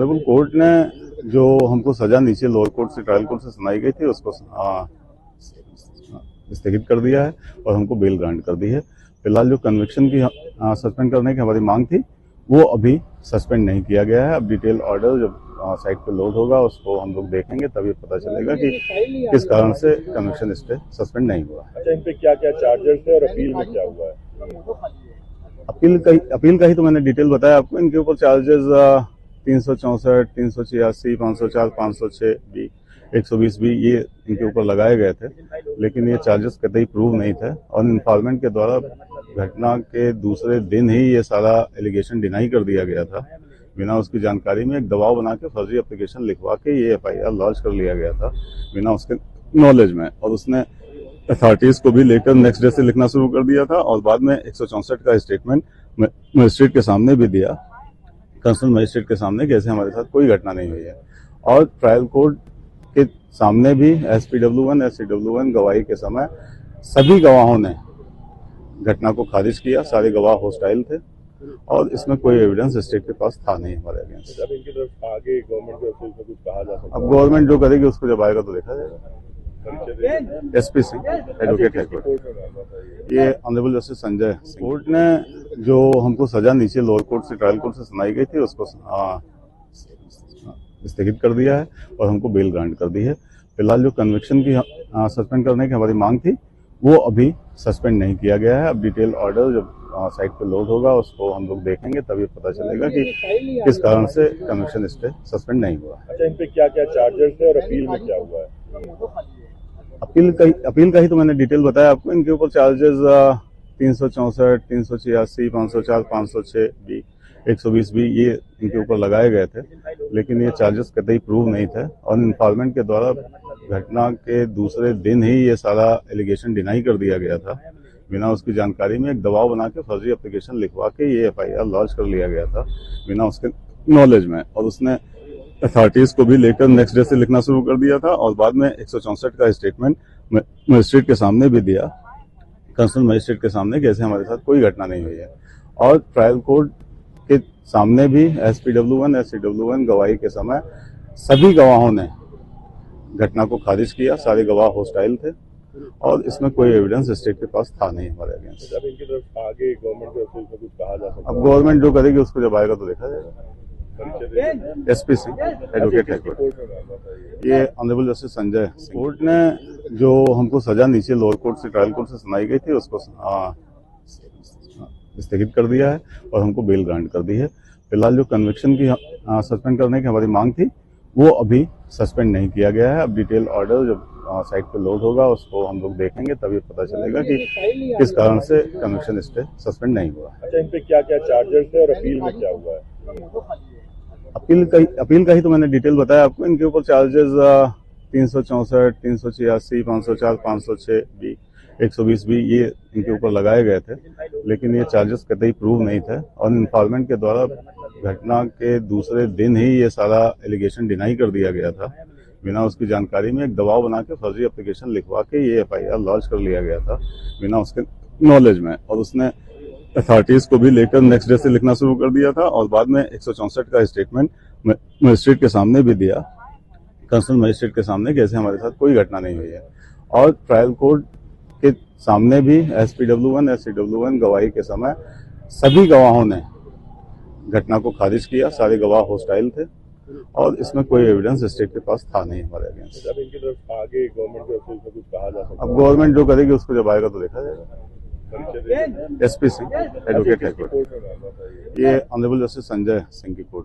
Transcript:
Honourable court ने जो हमको सजा नीचे लोअर कोर्ट से ट्रायल कोर्ट से सुनाई गई थी उसको स्थगित कर दिया है और हमको बेल ग्रांट कर दी है। फिलहाल जो कन्विक्शन की सस्पेंड करने की हमारी मांग थी वो अभी सस्पेंड नहीं किया गया है। अब डिटेल ऑर्डर जब साइट पे लोड होगा उसको हम लोग देखेंगे, तभी पता चलेगा कि किस कारण से कन्विक्शन स्टे सस्पेंड नहीं हुआ। अच्छा, इन पे क्या क्या चार्जेस थे और अपील में क्या हुआ है? अपील का ही तो मैंने डिटेल बताया आपको। इनके ऊपर चार्जेस 364, 386, 504, 506 भी, 120 भी ये इनके ऊपर लगाए गए थे, लेकिन ये चार्जेस कतई प्रूव नहीं थे और इन्फॉर्मेंट के द्वारा घटना के दूसरे दिन ही ये सारा एलिगेशन डिनाई कर दिया गया था। बिना उसकी जानकारी में एक दबाव बना के फर्जी एप्लीकेशन लिखवा के ये FIR लॉन्च कर लिया गया था बिना उसके नॉलेज में, और उसने अथॉरिटीज को भी लेकर नेक्स्ट डे से लिखना शुरू कर दिया था और बाद में 164 का स्टेटमेंट मजिस्ट्रेट के सामने भी दिया, कंसर्न मजिस्ट्रेट के सामने, कैसे हमारे साथ कोई घटना नहीं हुई है। और ट्रायल कोर्ट के सामने भी SPW1, SCW1 गवाही के समय सभी गवाहों ने घटना को खारिज किया। सारे गवाह होस्टाइल थे और इसमें कोई एविडेंस स्टेट के पास था नहीं हमारे अगेंस्ट। अब इनकी तरफ आगे गवर्नमेंट के ऑफिस में कुछ कहा जा सकता है? अब गवर्नमेंट जो करेगी उसको जब आएगा तो देखा जाएगा। SP Singh, advocate high court. ये honourable justice Sanjay Singh. Court ने जो हमको सजा नीचे लोअर कोर्ट से ट्रायल कोर्ट से सुनाई गई थी उसको स्थगित कर दिया है और हमको बेल ग्रांट कर दी है। फिलहाल जो कन्विक्शन की सस्पेंड करने की हमारी मांग थी वो अभी सस्पेंड नहीं किया गया है। अब डिटेल ऑर्डर जब साइट पे लोड होगा उसको हम लोग देखेंगे, तभी पता चलेगा कि किस कारण से कन्विक्शन स्टे सस्पेंड नहीं हुआ। अच्छा, इन पे क्या क्या चार्जेस थे और अपील में क्या हुआ है? अपील का ही तो मैंने डिटेल बताया आपको। इनके ऊपर चार्जेस 364, 386, 504, 506 भी, 120 भी ये इनके ऊपर लगाए गए थे, लेकिन ये चार्जेस कतई प्रूव नहीं थे और इन्फॉर्मेंट के द्वारा घटना के दूसरे दिन ही ये सारा एलिगेशन डिनाई कर दिया गया था बिना उसकी जानकारी में एक दबाव बना के फर्जी एप्लीकेशन लिखवा के ये FIR लॉन्च कर लिया गया था बिना उसके नॉलेज में, और उसने अथॉरिटीज को भी लेकर नेक्स्ट डे से लिखना शुरू कर दिया था और बाद में 164 का स्टेटमेंट मजिस्ट्रेट के सामने भी दिया, कंसर्न मजिस्ट्रेट के सामने, कैसे हमारे साथ कोई घटना नहीं हुई है। और ट्रायल कोर्ट के सामने भी SPW1, SCW1 गवाही के समय सभी गवाहों ने घटना को खारिज किया। सारे गवाह होस्टाइल थे और इसमें कोई एविडेंस स्टेट के पास था नहीं हमारे अगेंस्ट। अब इनकी तरफ आगे गवर्नमेंट के ऑफिस में कुछ कहा जा सकता है? अब गवर्नमेंट जो करेगी उसको जब आएगा तो देखा जाएगा। SP Singh, advocate high court. ये honourable justice Sanjay Singh. Court ने जो हमको सजा नीचे लोअर कोर्ट से ट्रायल कोर्ट से सुनाई गई थी उसको स्थगित कर दिया है और हमको बेल ग्रांट कर दी है। फिलहाल जो कन्विक्शन की सस्पेंड करने की हमारी मांग थी वो अभी सस्पेंड नहीं किया गया है। अब डिटेल ऑर्डर जब साइट पे लोड होगा उसको हम लोग देखेंगे, तभी पता चलेगा कि किस कारण से कन्विक्शन स्टे सस्पेंड नहीं हुआ। अच्छा, इन पे क्या क्या चार्जेस थे और अपील में क्या हुआ है? अपील का ही तो मैंने डिटेल बताया आपको। इनके ऊपर चार्जेस 364, 386, 504, 506 भी, 120 भी ये इनके ऊपर लगाए गए थे, लेकिन ये चार्जेस कतई प्रूव नहीं थे और इन्फॉर्मेंट के द्वारा घटना के दूसरे दिन ही ये सारा एलिगेशन डिनाई कर दिया गया था बिना उसकी जानकारी में एक दबाव बना के फर्जी एप्लीकेशन लिखवा के ये FIR लॉन्च कर लिया गया था बिना उसके नॉलेज में, और उसने अथॉरिटीज को भी लेकर नेक्स्ट डे से लिखना शुरू कर दिया था और बाद में 164 का स्टेटमेंट मजिस्ट्रेट के सामने भी दिया, कंसर्न मजिस्ट्रेट के सामने, कैसे हमारे साथ कोई घटना नहीं हुई है। और ट्रायल कोर्ट के सामने भी SPW1, SCW1 गवाही के समय सभी गवाहों ने घटना को खारिज किया। सारे गवाह होस्टाइल थे और इसमें कोई एविडेंस स्टेट के पास था नहीं हमारे अगेंस्ट। अब इनकी तरफ आगे गवर्नमेंट के ऑफिस में कुछ कहा जा सकता है? अब गवर्नमेंट जो करेगी उसको जब आएगा तो देखा जाएगा। SP Singh, advocate high court. ये ऑनरेबल जस्टिस संजय सिंह की कोर्ट।